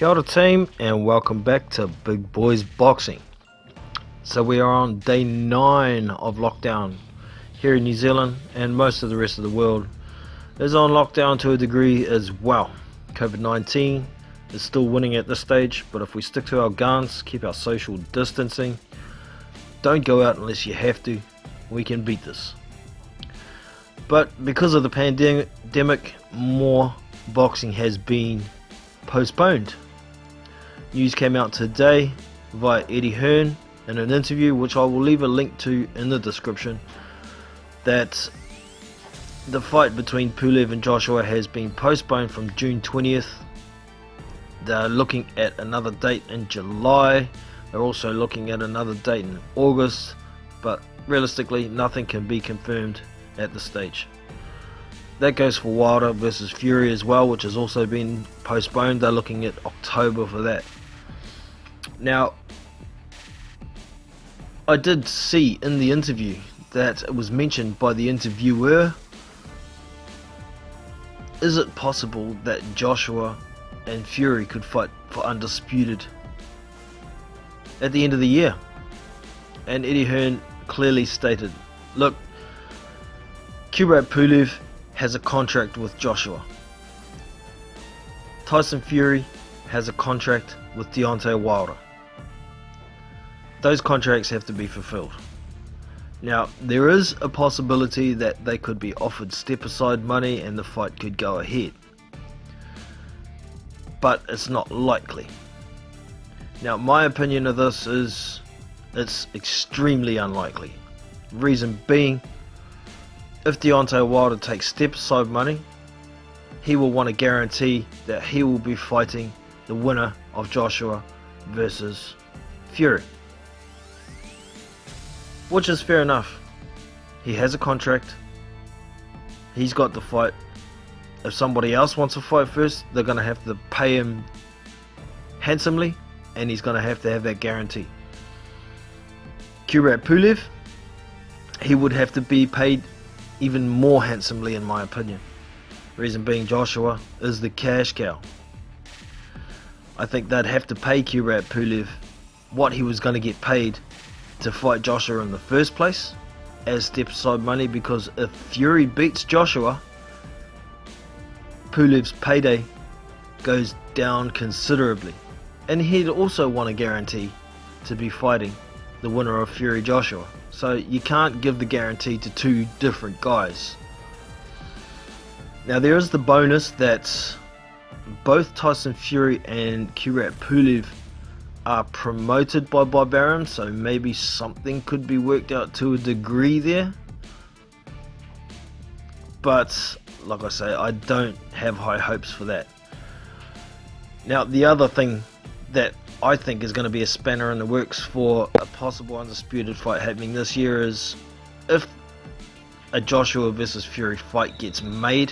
Kia ora team, and welcome back to Big Boys Boxing. So we are on day 9 of lockdown here in New Zealand, and most of the rest of the world is on lockdown to a degree as well. COVID-19 is still winning at this stage, but if we stick to our guns, keep our social distancing, don't go out unless you have to, we can beat this. But because of the pandemic, more boxing has been postponed. News came out today via Eddie Hearn in an interview, which I will leave a link to in the description, that the fight between Pulev and Joshua has been postponed from June 20th. They're looking at another date in July. They're also looking at another date in August, but realistically nothing can be confirmed at this stage. That goes for Wilder versus Fury as well, which has also been postponed. They're looking at October for that. Now, I did see in the interview that it was mentioned by the interviewer, is it possible that Joshua and Fury could fight for Undisputed at the end of the year? And Eddie Hearn clearly stated, look, Kubrat Pulev has a contract with Joshua. Tyson Fury has a contract with Deontay Wilder. Those contracts have to be fulfilled. Now, there is a possibility that they could be offered step-aside money and the fight could go ahead, but it's not likely. Now, my opinion of this is it's extremely unlikely. Reason being, if Deontay Wilder takes step-aside money, he will want to guarantee that he will be fighting the winner of Joshua versus Fury, which is fair enough. He has a contract, he's got the fight. If somebody else wants to fight first, they're going to have to pay him handsomely, and he's going to have that guarantee. Kubrat Pulev, he would have to be paid even more handsomely, in my opinion. Reason being, Joshua is the cash cow. I think they'd have to pay Kubrat Pulev what he was going to get paid to fight Joshua in the first place as step-aside money, because if Fury beats Joshua, Pulev's payday goes down considerably, and he'd also want a guarantee to be fighting the winner of Fury Joshua. So you can't give the guarantee to two different guys. Now, there is the bonus that both Tyson Fury and Kubrat Pulev are promoted by Bob Arum, so maybe something could be worked out to a degree there. But like I say, I don't have high hopes for that. Now, the other thing that I think is going to be a spanner in the works for a possible Undisputed fight happening this year is if a Joshua versus Fury fight gets made,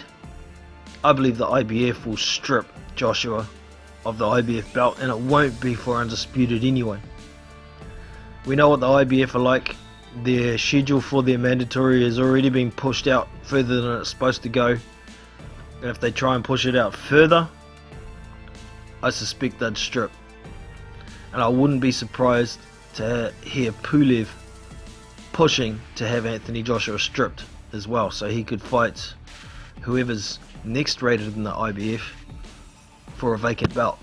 I believe the IBF will strip Joshua of the IBF belt, and it won't be for Undisputed anyway. We know what the IBF are like. Their schedule for their mandatory has already been pushed out further than it's supposed to go, and if they try and push it out further, I suspect they'd strip. And I wouldn't be surprised to hear Pulev pushing to have Anthony Joshua stripped as well, so he could fight whoever's next rated in the IBF for a vacant belt.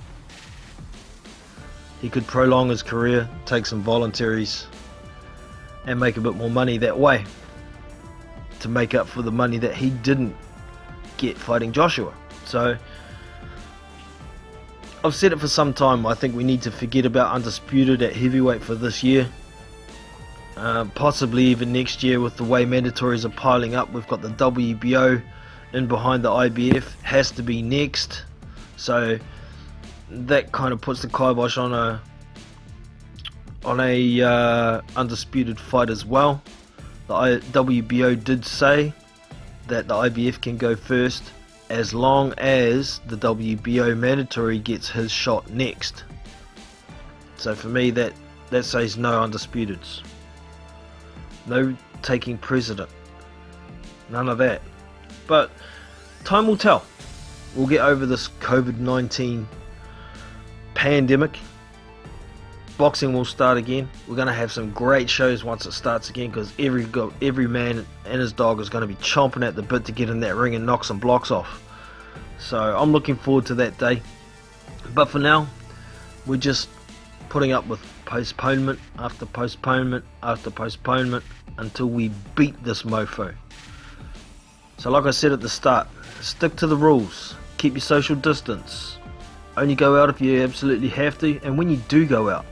He could prolong his career, take some voluntaries, and make a bit more money that way to make up for the money that he didn't get fighting Joshua. So I've said it for some time, I think we need to forget about Undisputed at heavyweight for this year. Possibly even next year, with the way mandatories are piling up. We've got the WBO in behind the IBF, has to be next. So that kind of puts the kibosh on a Undisputed fight as well. The WBO did say that the IBF can go first as long as the WBO mandatory gets his shot next. So for me, that says no Undisputeds. No taking precedent. None of that. But time will tell. We'll get over this COVID-19 pandemic, boxing will start again. We're going to have some great shows once it starts again, because every man and his dog is going to be chomping at the bit to get in that ring and knock some blocks off. So I'm looking forward to that day. But for now, we're just putting up with postponement after postponement after postponement until we beat this mofo. So like I said at the start, stick to the rules, keep your social distance, only go out if you absolutely have to, and when you do go out,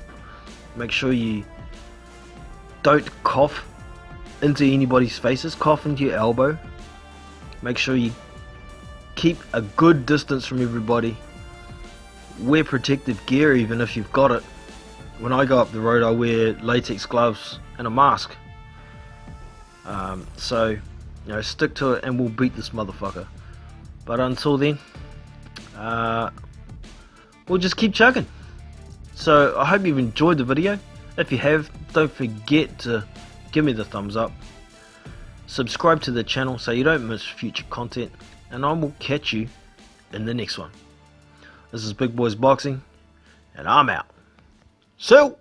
make sure you don't cough into anybody's faces, cough into your elbow. Make sure you keep a good distance from everybody. Wear protective gear even if you've got it. When I go up the road I wear latex gloves and a mask. So, you know, stick to it and we'll beat this motherfucker. But until then, we'll just keep chugging. So I hope you've enjoyed the video. If you have, don't forget to give me the thumbs up. Subscribe to the channel so you don't miss future content. And I will catch you in the next one. This is Big Boys Boxing, and I'm out. So